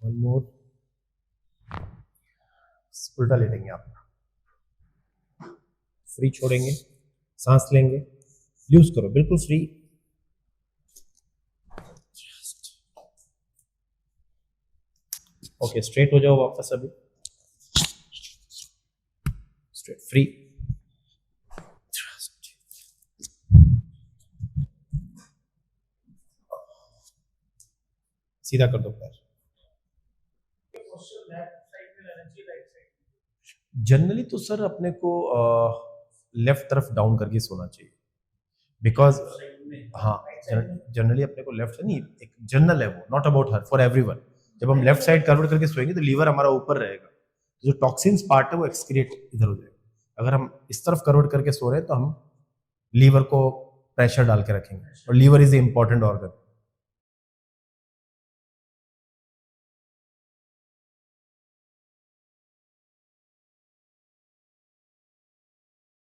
One more. उल्टा लेटेंगे आप, free छोड़ेंगे, सांस लेंगे, लूज करो, बिल्कुल फ्री। ओके, स्ट्रेट हो जाओ वापस, अभी स्ट्रेट, फ्री। सीधा कर दो पैर। जनरली तो सर अपने को लेफ्ट तरफ डाउन करके सोना चाहिए, बिकॉज हाँ, जनरली अपने को लेफ्ट नहीं, एक जनरल है वो, not about her, for everyone. जब हम लेफ्ट साइड करवट करके सोएंगे तो लीवर हमारा ऊपर रहेगा, जो टॉक्सिन्स पार्ट है वो एक्सक्रिएट इधर हो जाएगा। अगर हम इस तरफ करवट करके सो रहे हैं तो हम लीवर को प्रेशर डाल के रखेंगे, और liver is a important organ.